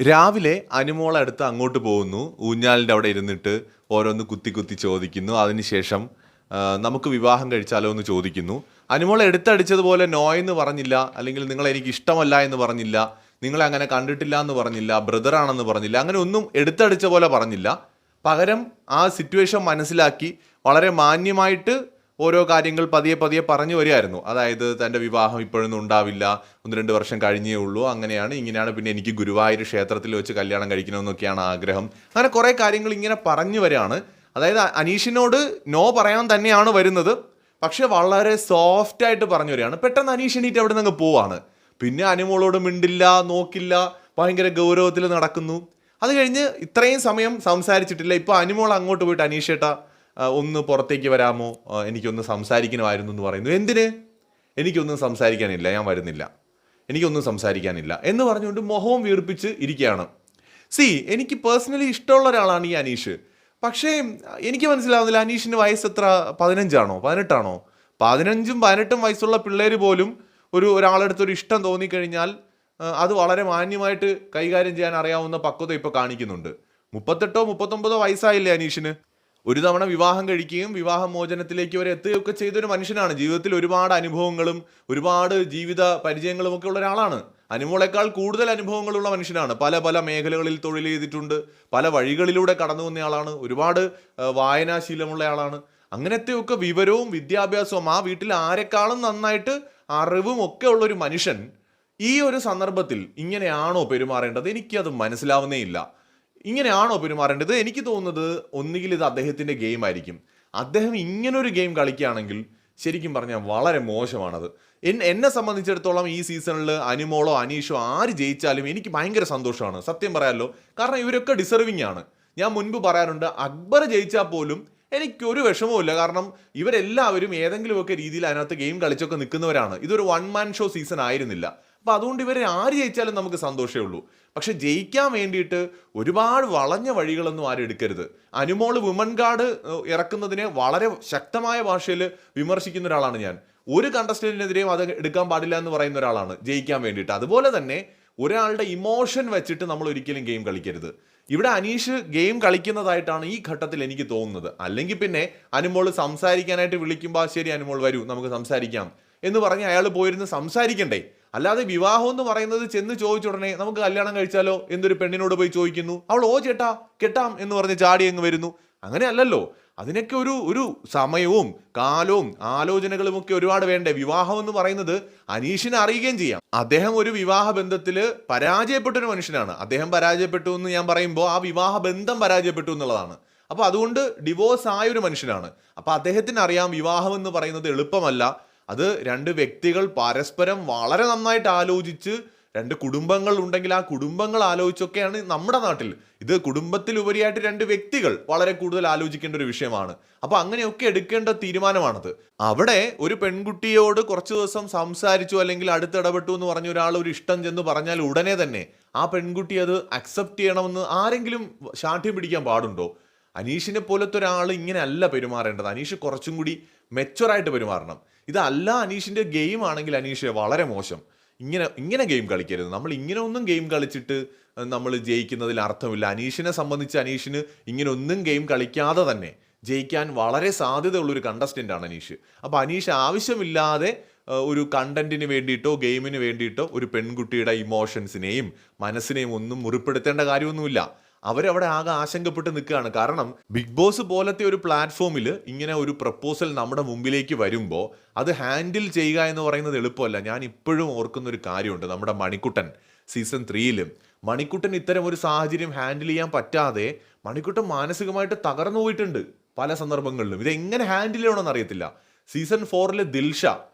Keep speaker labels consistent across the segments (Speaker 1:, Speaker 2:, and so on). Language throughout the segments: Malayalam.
Speaker 1: രാവിലെ അനുമോളടുത്ത് അങ്ങോട്ട് പോകുന്നു. ഊഞ്ഞാലിൻ്റെ അവിടെ ഇരുന്നിട്ട് ഓരോന്ന് കുത്തി കുത്തി ചോദിക്കുന്നു. അതിനുശേഷം നമുക്ക് വിവാഹം കഴിച്ചാലോ എന്ന് ചോദിക്കുന്നു. അനുമോൾ എടുത്തടിച്ചതുപോലെ നോ എന്ന് പറഞ്ഞില്ല, അല്ലെങ്കിൽ നിങ്ങളെ എനിക്ക് ഇഷ്ടമല്ല എന്ന് പറഞ്ഞില്ല, നിങ്ങളെ അങ്ങനെ കണ്ടിട്ടില്ല എന്ന് പറഞ്ഞില്ല, ബ്രദറാണെന്ന് പറഞ്ഞില്ല, അങ്ങനെ ഒന്നും എടുത്തടിച്ച പോലെ പറഞ്ഞില്ല. പകരം ആ സിറ്റുവേഷൻ മനസ്സിലാക്കി വളരെ മാന്യമായിട്ട് ഓരോ കാര്യങ്ങൾ പതിയെ പതിയെ പറഞ്ഞു വരികയായിരുന്നു. അതായത് തൻ്റെ വിവാഹം ഇപ്പോഴൊന്നും ഉണ്ടാവില്ല, 1-2 വർഷം കഴിഞ്ഞേ ഉള്ളൂ, അങ്ങനെയാണ് ഇങ്ങനെയാണ്, പിന്നെ എനിക്ക് ഗുരുവായൂർ ക്ഷേത്രത്തിൽ വെച്ച് കല്യാണം കഴിക്കണമെന്നൊക്കെയാണ് ആഗ്രഹം. അങ്ങനെ കുറേ കാര്യങ്ങൾ ഇങ്ങനെ പറഞ്ഞു വരികയാണ്. അതായത് അനീഷിനോട് നോ പറയാൻ തന്നെയാണ് വരുന്നത്, പക്ഷെ വളരെ സോഫ്റ്റായിട്ട് പറഞ്ഞു വരികയാണ്. പെട്ടെന്ന് അനീഷ് എണീറ്റ് അവിടെ നിന്ന് പോവാണ്. പിന്നെ അനുമോളോട് മിണ്ടില്ല, നോക്കില്ല, ഭയങ്കര ഗൗരവത്തിൽ നടക്കുന്നു. അത് കഴിഞ്ഞ് ഇത്രയും സമയം സംസാരിച്ചിട്ടില്ല. ഇപ്പോൾ അനുമോൾ അങ്ങോട്ട് പോയിട്ട് അനീഷേട്ടാ ഒന്ന് പുറത്തേക്ക് വരാമോ, എനിക്കൊന്ന് സംസാരിക്കണമായിരുന്നു എന്ന് പറയുന്നു. എന്തിന്? എനിക്കൊന്നും സംസാരിക്കാനില്ല, ഞാൻ വരുന്നില്ല, എനിക്കൊന്നും സംസാരിക്കാനില്ല എന്ന് പറഞ്ഞുകൊണ്ട് മുഖവും വീർപ്പിച്ച് ഇരിക്കുകയാണ്. എനിക്ക് പേഴ്സണലി ഇഷ്ടമുള്ള ഒരാളാണ് ഈ അനീഷ്. പക്ഷേ എനിക്ക് മനസ്സിലാവുന്നില്ല, അനീഷിന് വയസ്സ് എത്ര, 15ആണോ 18ആണോ? 15ഉം 18ഉം വയസ്സുള്ള പിള്ളേർ പോലും ഒരാളെടുത്തൊരു ഇഷ്ടം തോന്നിക്കഴിഞ്ഞാൽ അത് വളരെ മാന്യമായിട്ട് കൈകാര്യം ചെയ്യാൻ അറിയാവുന്ന പക്വത ഇപ്പോൾ കാണിക്കുന്നുണ്ട്. 38 39 വയസ്സായില്ലേ അനീഷിന്. ഒരു തവണ വിവാഹം കഴിക്കുകയും വിവാഹമോചനത്തിലേക്ക് വരെ എത്തുകയൊക്കെ ചെയ്തൊരു മനുഷ്യനാണ്. ജീവിതത്തിൽ ഒരുപാട് അനുഭവങ്ങളും ഒരുപാട് ജീവിത പരിചയങ്ങളും ഒക്കെ ഉള്ള ഒരാളാണ്. അനുമോളേക്കാൾ കൂടുതൽ അനുഭവങ്ങളുള്ള മനുഷ്യനാണ്. പല പല മേഖലകളിൽ തൊഴിൽ ചെയ്തിട്ടുണ്ട്, പല വഴികളിലൂടെ കടന്നു വന്നയാളാണ്, ഒരുപാട് വായനാശീലമുള്ള ആളാണ്. അങ്ങനത്തെയൊക്കെ വിവരവും വിദ്യാഭ്യാസവും ആ വീട്ടിൽ ആരെക്കാളും നന്നായിട്ട് അറിവും ഒക്കെ ഉള്ളൊരു മനുഷ്യൻ ഈ ഒരു സന്ദർഭത്തിൽ ഇങ്ങനെയാണോ പെരുമാറേണ്ടത്? എനിക്കത് മനസ്സിലാവുന്നേ ഇല്ല. ഇങ്ങനെയാണോ പെരുമാറേണ്ടത്? എനിക്ക് തോന്നുന്നത് ഒന്നുകിൽ ഇത് അദ്ദേഹത്തിൻ്റെ ഗെയിം ആയിരിക്കും. അദ്ദേഹം ഇങ്ങനൊരു ഗെയിം കളിക്കുകയാണെങ്കിൽ ശരിക്കും പറഞ്ഞാൽ വളരെ മോശമാണത്. എന്നെ സംബന്ധിച്ചിടത്തോളം ഈ സീസണിൽ അനുമോളോ അനീഷോ ആര് ജയിച്ചാലും എനിക്ക് ഭയങ്കര സന്തോഷമാണ്, സത്യം പറയാമല്ലോ. കാരണം ഇവരൊക്കെ ഡിസർവിങ് ആണ്. ഞാൻ മുൻപ് പറയാറുണ്ട്, അക്ബർ ജയിച്ചാൽ പോലും എനിക്കൊരു വിഷമവുമില്ല. കാരണം ഇവരെല്ലാവരും ഏതെങ്കിലുമൊക്കെ രീതിയിൽ അതിനകത്ത് ഗെയിം കളിച്ചൊക്കെ നിൽക്കുന്നവരാണ്. ഇതൊരു 1 മാൻ ഷോ സീസൺ ആയിരുന്നില്ല. അപ്പം അതുകൊണ്ട് ഇവരെ ആര് ജയിച്ചാലും നമുക്ക് സന്തോഷമേ ഉള്ളൂ. പക്ഷെ ജയിക്കാൻ വേണ്ടിയിട്ട് ഒരുപാട് വളഞ്ഞ വഴികളൊന്നും ആരും എടുക്കരുത്. അനുമോള് വുമൺ കാർഡ് ഇറക്കുന്നതിനെ വളരെ ശക്തമായ ഭാഷയിൽ വിമർശിക്കുന്ന ഒരാളാണ് ഞാൻ. ഒരു കണ്ടസ്റ്റന്റിനെതിരെയും അത് എടുക്കാൻ പാടില്ല എന്ന് പറയുന്ന ഒരാളാണ് ജയിക്കാൻ വേണ്ടിയിട്ട്. അതുപോലെ തന്നെ ഒരാളുടെ ഇമോഷൻ വെച്ചിട്ട് നമ്മൾ ഒരിക്കലും ഗെയിം കളിക്കരുത്. ഇവിടെ അനീഷ് ഗെയിം കളിക്കുന്നതായിട്ടാണ് ഈ ഘട്ടത്തിൽ എനിക്ക് തോന്നുന്നത്. അല്ലെങ്കിൽ പിന്നെ അനുമോള് സംസാരിക്കാനായിട്ട് വിളിക്കുമ്പോൾ ശരി അനുമോൾ വരൂ നമുക്ക് സംസാരിക്കാം എന്ന് പറഞ്ഞ് അയാൾ പോയിരുന്ന് സംസാരിക്കണ്ടേ. അല്ലാതെ വിവാഹം എന്ന് പറയുന്നത് ചെന്ന് ചോദിച്ച ഉടനെ നമുക്ക് കല്യാണം കഴിച്ചാലോ എന്തൊരു പെണ്ണിനോട് പോയി ചോദിക്കുന്നു, അവൾ ഓ ചേട്ടാ കെട്ടാം എന്ന് പറഞ്ഞ് ചാടി അങ്ങ് വരുന്നു. അങ്ങനെയല്ലല്ലോ. അതിനൊക്കെ ഒരു സമയവും കാലവും ആലോചനകളും ഒക്കെ ഒരുപാട് വേണ്ടേ. വിവാഹം എന്ന് പറയുന്നത് അനീഷിനെ അറിയുകയും ചെയ്യാം. അദ്ദേഹം ഒരു വിവാഹ ബന്ധത്തിൽ പരാജയപ്പെട്ടൊരു മനുഷ്യനാണ്. അദ്ദേഹം പരാജയപ്പെട്ടു എന്ന് ഞാൻ പറയുമ്പോൾ ആ വിവാഹ ബന്ധം പരാജയപ്പെട്ടു എന്നുള്ളതാണ്. അപ്പോൾ അതുകൊണ്ട് ഡിവോഴ്സ് ആയൊരു മനുഷ്യനാണ്. അപ്പോൾ അദ്ദേഹത്തിന് അറിയാം വിവാഹം എന്ന് പറയുന്നത് എളുപ്പമല്ല. അത് 2 വ്യക്തികൾ പരസ്പരം വളരെ നന്നായിട്ട് ആലോചിച്ച്, 2 കുടുംബങ്ങൾ ഉണ്ടെങ്കിൽ ആ കുടുംബങ്ങൾ ആലോചിച്ചൊക്കെയാണ്. നമ്മുടെ നാട്ടിൽ ഇത് കുടുംബത്തിൽ ഉപരിയായിട്ട് 2 വ്യക്തികൾ വളരെ കൂടുതൽ ആലോചിക്കേണ്ട ഒരു വിഷയമാണ്. അപ്പൊ അങ്ങനെയൊക്കെ എടുക്കേണ്ട തീരുമാനമാണത്. അവിടെ ഒരു പെൺകുട്ടിയോട് കുറച്ച് ദിവസം സംസാരിച്ചു അല്ലെങ്കിൽ അടുത്തിടപെട്ടു എന്ന് പറഞ്ഞ ഒരാൾ ഒരു ഇഷ്ടം ചെന്ന് പറഞ്ഞാൽ ഉടനെ തന്നെ ആ പെൺകുട്ടി അത് അക്സെപ്റ്റ് ചെയ്യണമെന്ന് ആരെങ്കിലും ശാഠ്യം പിടിക്കാൻ പാടുണ്ടോ? അനീഷിനെ പോലത്തെ ഒരാൾ ഇങ്ങനെ അല്ല പെരുമാറേണ്ടത്. അനീഷ് കുറച്ചും കൂടി മെച്ചുവറായിട്ട് പെരുമാറണം. ഇതല്ല അനീഷിന്റെ ഗെയിം ആണെങ്കിൽ അനീഷ് വളരെ മോശം. ഇങ്ങനെ ഗെയിം കളിക്കരുത്. നമ്മൾ ഇങ്ങനെ ഒന്നും ഗെയിം കളിച്ചിട്ട് നമ്മൾ ജയിക്കുന്നതിൽ അർത്ഥമില്ല. അനീഷിനെ സംബന്ധിച്ച് അനീഷിന് ഇങ്ങനെ ഒന്നും ഗെയിം കളിക്കാതെ തന്നെ ജയിക്കാൻ വളരെ സാധ്യതയുള്ളൊരു കണ്ടസ്റ്റൻ്റ് ആണ് അനീഷ്. അപ്പോൾ അനീഷ് ആവശ്യമില്ലാതെ ഒരു കണ്ടന്റിന് വേണ്ടിയിട്ടോ ഗെയിമിന് വേണ്ടിയിട്ടോ ഒരു പെൺകുട്ടിയുടെ ഇമോഷൻസിനെയും മനസ്സിനെയും ഒന്നും മുറിപ്പെടുത്തേണ്ട കാര്യമൊന്നുമില്ല. അവരവിടെ ആകെ ആശങ്കപ്പെട്ട് നിൽക്കുകയാണ്. കാരണം ബിഗ് ബോസ് പോലത്തെ ഒരു പ്ലാറ്റ്ഫോമിൽ ഇങ്ങനെ ഒരു പ്രപ്പോസൽ നമ്മുടെ മുമ്പിലേക്ക് വരുമ്പോൾ അത് ഹാൻഡിൽ ചെയ്യുക എന്ന് പറയുന്നത് എളുപ്പമല്ല. ഞാൻ ഇപ്പോഴും ഓർക്കുന്ന ഒരു കാര്യമുണ്ട്. നമ്മുടെ മണിക്കുട്ടൻ സീസൺ 3 മണിക്കുട്ടൻ ഇത്തരം ഒരു സാഹചര്യം ഹാൻഡിൽ ചെയ്യാൻ പറ്റാതെ മണിക്കുട്ടൻ മാനസികമായിട്ട് തകർന്നു പോയിട്ടുണ്ട് പല സന്ദർഭങ്ങളിലും. ഇതെങ്ങനെ ഹാൻഡിൽ ചെയ്യണമെന്ന് അറിയത്തില്ല. സീസൺ 4 ദിൽഷ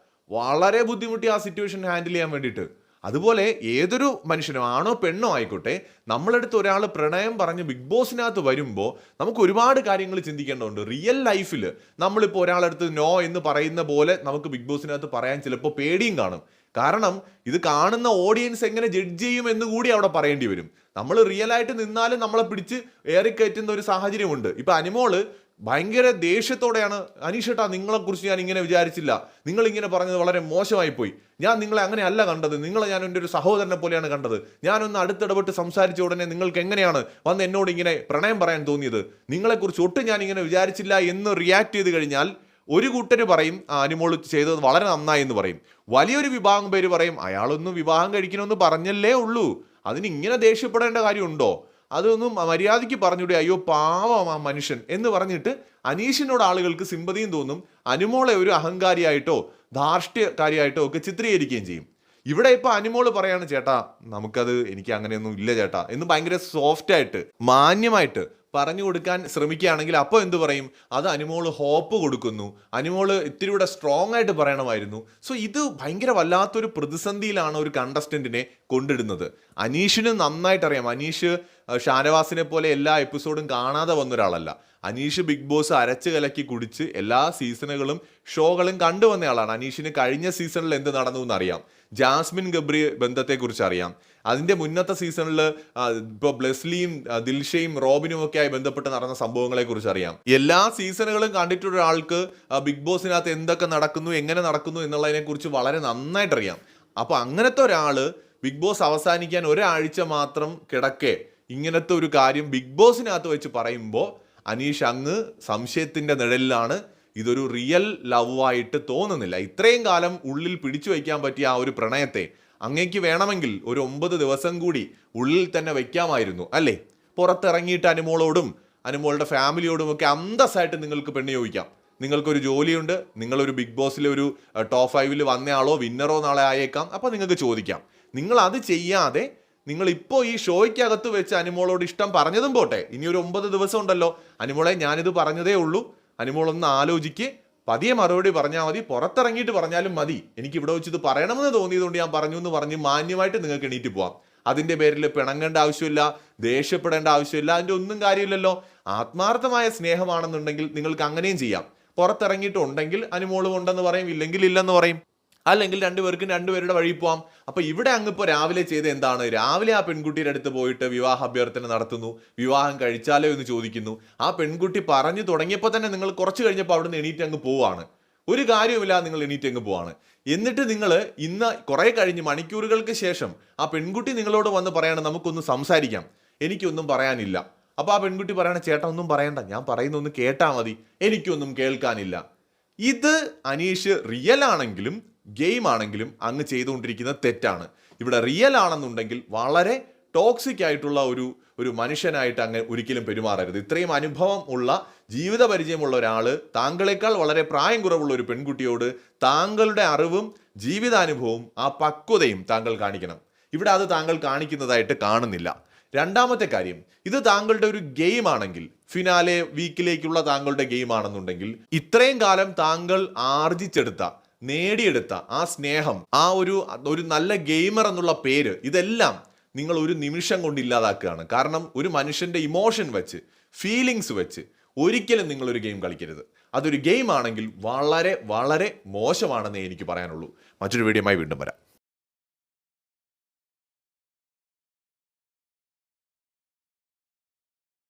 Speaker 1: വളരെ ബുദ്ധിമുട്ടി ആ സിറ്റുവേഷൻ ഹാൻഡിൽ ചെയ്യാൻ വേണ്ടിയിട്ട്. അതുപോലെ ഏതൊരു മനുഷ്യനും ആണോ പെണ്ണോ ആയിക്കോട്ടെ, നമ്മളെടുത്ത് ഒരാൾ പ്രണയം പറഞ്ഞ് ബിഗ് ബോസിനകത്ത് വരുമ്പോൾ നമുക്ക് ഒരുപാട് കാര്യങ്ങൾ ചിന്തിക്കേണ്ടതുണ്ട്. റിയൽ ലൈഫിൽ നമ്മളിപ്പോൾ ഒരാളെടുത്ത് നോ എന്ന് പറയുന്ന പോലെ നമുക്ക് ബിഗ് ബോസിനകത്ത് പറയാൻ ചിലപ്പോൾ പേടിയും കാണും. കാരണം ഇത് കാണുന്ന ഓഡിയൻസ് എങ്ങനെ ജഡ്ജ് ചെയ്യും എന്ന് കൂടി അവിടെ പറയേണ്ടി വരും. നമ്മൾ റിയൽ ആയിട്ട് നിന്നാലും നമ്മളെ പിടിച്ച് ഏറിക്കയറ്റുന്ന ഒരു സാഹചര്യമുണ്ട്. ഇപ്പൊ അനുമോള് ഭയങ്കര ദേഷ്യത്തോടെയാണ്, അനീഷേട്ടാ നിങ്ങളെക്കുറിച്ച് ഞാൻ ഇങ്ങനെ വിചാരിച്ചില്ല, നിങ്ങൾ ഇങ്ങനെ പറഞ്ഞത് വളരെ മോശമായി പോയി, ഞാൻ നിങ്ങളെ അങ്ങനെയല്ല കണ്ടത്, നിങ്ങളെ ഞാൻ എൻ്റെ ഒരു സഹോദരനെ പോലെയാണ് കണ്ടത്, ഞാനൊന്ന് അടുത്തിടപെട്ട് സംസാരിച്ച ഉടനെ നിങ്ങൾക്ക് എങ്ങനെയാണ് വന്ന് എന്നോട് ഇങ്ങനെ പ്രണയം പറയാൻ തോന്നിയത്, നിങ്ങളെക്കുറിച്ച് ഒട്ടും ഞാൻ ഇങ്ങനെ വിചാരിച്ചില്ല എന്ന് റിയാക്ട് ചെയ്ത് കഴിഞ്ഞാൽ ഒരു കൂട്ടർ പറയും അനുമോൾ ചെയ്തത് വളരെ നന്നായി എന്ന് പറയും, വലിയൊരു വിഭാഗം പേര് പറയും അയാളൊന്നും വിവാഹം കഴിക്കണമെന്ന് പറഞ്ഞല്ലേ ഉള്ളൂ, അതിന് ഇങ്ങനെ ദേഷ്യപ്പെടേണ്ട കാര്യമുണ്ടോ, അതൊന്നും മര്യാദയ്ക്ക് പറഞ്ഞൂടെ, അയ്യോ പാവം ആ മനുഷ്യൻ എന്ന് പറഞ്ഞിട്ട് അനീഷിനോട് ആളുകൾക്ക് സിമ്പതിയും തോന്നും, അനുമോളെ ഒരു അഹങ്കാരിയായിട്ടോ ധാർഷ്ട്യകാരിയായിട്ടോ ഒക്കെ ചിത്രീകരിക്കുകയും ചെയ്യും. ഇവിടെ ഇപ്പൊ അനുമോള് പറയാണ് ചേട്ടാ നമുക്കത് എനിക്ക് അങ്ങനെയൊന്നും ഇല്ല ചേട്ടാ എന്ന് ഭയങ്കര സോഫ്റ്റ് ആയിട്ട് മാന്യമായിട്ട് പറഞ്ഞു കൊടുക്കാൻ ശ്രമിക്കുകയാണെങ്കിൽ അപ്പോൾ എന്ത് പറയും, അത് അനുമോള് ഹോപ്പ് കൊടുക്കുന്നു, അനുമോള് ഇത്തിരി കൂടെ സ്ട്രോങ് ആയിട്ട് പറയണമായിരുന്നു. സോ ഇത് ഭയങ്കര വല്ലാത്തൊരു പ്രതിസന്ധിയിലാണ് ഒരു കണ്ടസ്റ്റന്റിനെ കൊണ്ടിടുന്നത്. അനീഷിന് നന്നായിട്ട് അറിയാം, അനീഷ് ഷാനവാസിനെ പോലെ എല്ലാ എപ്പിസോഡും കാണാതെ വന്ന ഒരാളല്ല. അനീഷ് ബിഗ് ബോസ് അരച്ച് കലക്കി കുടിച്ച് എല്ലാ സീസണുകളും ഷോകളും കണ്ടുവന്ന ആളാണ്. അനീഷിന് കഴിഞ്ഞ സീസണിൽ എന്ത് നടന്നു എന്നറിയാം, ജാസ്മിൻ ഗബ്രി ബന്ധത്തെക്കുറിച്ച് അറിയാം, അതിൻ്റെ മുന്നത്തെ സീസണിൽ ഇപ്പോൾ ബ്ലെസ്ലിയും ദിൽഷയും റോബിനും ഒക്കെ ആയി ബന്ധപ്പെട്ട് നടന്ന സംഭവങ്ങളെ കുറിച്ച് അറിയാം. എല്ലാ സീസണുകളും കണ്ടിട്ടുള്ള ഒരാൾക്ക് ബിഗ് ബോസിനകത്ത് എന്തൊക്കെ നടക്കുന്നു എങ്ങനെ നടക്കുന്നു എന്നുള്ളതിനെ കുറിച്ച് വളരെ നന്നായിട്ടറിയാം. അപ്പോൾ അങ്ങനത്തെ ഒരാൾ ബിഗ് ബോസ് അവസാനിക്കാൻ ഒരാഴ്ച മാത്രം കിടക്കെ ഇങ്ങനത്തെ ഒരു കാര്യം ബിഗ് ബോസിനകത്ത് വെച്ച് പറയുമ്പോൾ അനീഷ് അങ്ങ് സംശയത്തിൻ്റെ നിഴലിലാണ്. ഇതൊരു റിയൽ ലവ് ആയിട്ട് തോന്നുന്നില്ല. ഇത്രയും കാലം ഉള്ളിൽ പിടിച്ചു വയ്ക്കാൻ പറ്റിയ ആ ഒരു പ്രണയത്തെ അങ്ങേക്ക് വേണമെങ്കിൽ ഒരു 9 ദിവസം കൂടി ഉള്ളിൽ തന്നെ വയ്ക്കാമായിരുന്നു അല്ലേ? പുറത്തിറങ്ങിയിട്ട് അനുമോളോടും അനുമോളുടെ ഫാമിലിയോടും ഒക്കെ അന്തസ്സായിട്ട് നിങ്ങൾക്ക് പെണ്ണ് ചോദിക്കാം. നിങ്ങൾക്കൊരു ജോലിയുണ്ട്, നിങ്ങളൊരു ബിഗ് ബോസിലെ ഒരു ടോപ്പ് 5 വന്നയാളോ വിന്നറോ നാളെ ആയേക്കാം, അപ്പോൾ നിങ്ങൾക്ക് ചോദിക്കാം. നിങ്ങൾ അത് ചെയ്യാതെ നിങ്ങൾ ഇപ്പോൾ ഈ ഷോയ്ക്കകത്ത് വെച്ച് അനുമോളോട് ഇഷ്ടം പറഞ്ഞതും പോട്ടെ, ഇനി ഒരു 9 ദിവസം ഉണ്ടല്ലോ, അനുമോളെ ഞാനിത് പറഞ്ഞതേ ഉള്ളൂ, അനുമോളൊന്ന് ആലോചിക്ക്, പതിയെ മറുപടി പറഞ്ഞാൽ മതി, പുറത്തിറങ്ങിയിട്ട് പറഞ്ഞാലും മതി, എനിക്ക് ഇവിടെ വെച്ച് ഇത് പറയണമെന്ന് തോന്നിയതുകൊണ്ട് ഞാൻ പറഞ്ഞു എന്ന് പറഞ്ഞ് മാന്യമായിട്ട് നിങ്ങൾക്ക് എണീറ്റ് പോവാം. അതിൻ്റെ പേരിൽ പിണങ്ങേണ്ട ആവശ്യമില്ല, ദേഷ്യപ്പെടേണ്ട ആവശ്യമില്ല, അതിൻ്റെ ഒന്നും കാര്യമില്ലല്ലോ. ആത്മാർത്ഥമായ സ്നേഹമാണെന്നുണ്ടെങ്കിൽ നിങ്ങൾക്ക് അങ്ങനെയും ചെയ്യാം. പുറത്തിറങ്ങിയിട്ടുണ്ടെങ്കിൽ അനുമോളും ഉണ്ടെന്ന് പറയും, ഇല്ലെങ്കിൽ ഇല്ലെന്ന് പറയും, അല്ലെങ്കിൽ രണ്ടുപേർക്കും രണ്ടുപേരുടെ വഴി പോവാം. അപ്പൊ ഇവിടെ അങ്ങിപ്പോൾ രാവിലെ ചെയ്ത് എന്താണ്, രാവിലെ ആ പെൺകുട്ടിയുടെ അടുത്ത് പോയിട്ട് വിവാഹ അഭ്യർത്ഥന നടത്തുന്നു, വിവാഹം കഴിച്ചാലോ എന്ന് ചോദിക്കുന്നു. ആ പെൺകുട്ടി പറഞ്ഞു തുടങ്ങിയപ്പോൾ തന്നെ നിങ്ങൾ കുറച്ച് കഴിഞ്ഞപ്പോൾ അവിടുന്ന് എണീറ്റ് അങ്ങ് പോവാണ്, ഒരു കാര്യവുമില്ല, നിങ്ങൾ എണീറ്റ് അങ്ങ് പോവാണ്. എന്നിട്ട് നിങ്ങൾ ഇന്ന് കുറെ കഴിഞ്ഞ് മണിക്കൂറുകൾക്ക് ശേഷം ആ പെൺകുട്ടി നിങ്ങളോട് വന്ന് പറയാണ് നമുക്കൊന്ന് സംസാരിക്കാം, എനിക്കൊന്നും പറയാനില്ല. അപ്പൊ ആ പെൺകുട്ടി പറയണ ചേട്ടാ ഒന്നും പറയണ്ട, ഞാൻ പറയുന്നൊന്ന് കേട്ടാ മതി, എനിക്കൊന്നും കേൾക്കാനില്ല. ഇത് അനീഷ് റിയൽ ആണെങ്കിലും ഗെയിം ആണെങ്കിലും അങ്ങ് ചെയ്തുകൊണ്ടിരിക്കുന്നത് തെറ്റാണ്. ഇവിടെ റിയൽ ആണെന്നുണ്ടെങ്കിൽ വളരെ ടോക്സിക് ആയിട്ടുള്ള ഒരു മനുഷ്യനായിട്ട് അങ്ങ് ഒരിക്കലും പെരുമാറരുത്. ഇത്രയും അനുഭവം ഉള്ള ജീവിത പരിചയമുള്ള ഒരാൾ താങ്കളെക്കാൾ വളരെ പ്രായം കുറവുള്ള ഒരു പെൺകുട്ടിയോട് താങ്കളുടെ അറിവും ജീവിതാനുഭവവും ആ പക്വതയും താങ്കൾ കാണിക്കണം. ഇവിടെ അത് താങ്കൾ കാണിക്കുന്നതായിട്ട് കാണുന്നില്ല. രണ്ടാമത്തെ കാര്യം, ഇത് താങ്കളുടെ ഒരു ഗെയിം ആണെങ്കിൽ, ഫിനാലെ വീക്കിലേക്കുള്ള താങ്കളുടെ ഗെയിം ആണെന്നുണ്ടെങ്കിൽ ഇത്രയും കാലം താങ്കൾ ആർജിച്ചെടുത്ത നേടിയെടുത്ത ആ സ്നേഹം, ആ ഒരു നല്ല ഗെയിമർ എന്നുള്ള പേര്, ഇതെല്ലാം നിങ്ങൾ ഒരു നിമിഷം കൊണ്ട് ഇല്ലാതാക്കുകയാണ്. കാരണം ഒരു മനുഷ്യന്റെ ഇമോഷൻ വെച്ച്, ഫീലിങ്സ് വെച്ച് ഒരിക്കലും നിങ്ങളൊരു ഗെയിം കളിക്കരുത്. അതൊരു ഗെയിം ആണെങ്കിൽ വളരെ വളരെ മോശമാണെന്നേ എനിക്ക് പറയാനുള്ളൂ. മറ്റൊരു വീഡിയോയുമായി വീണ്ടും വരാം.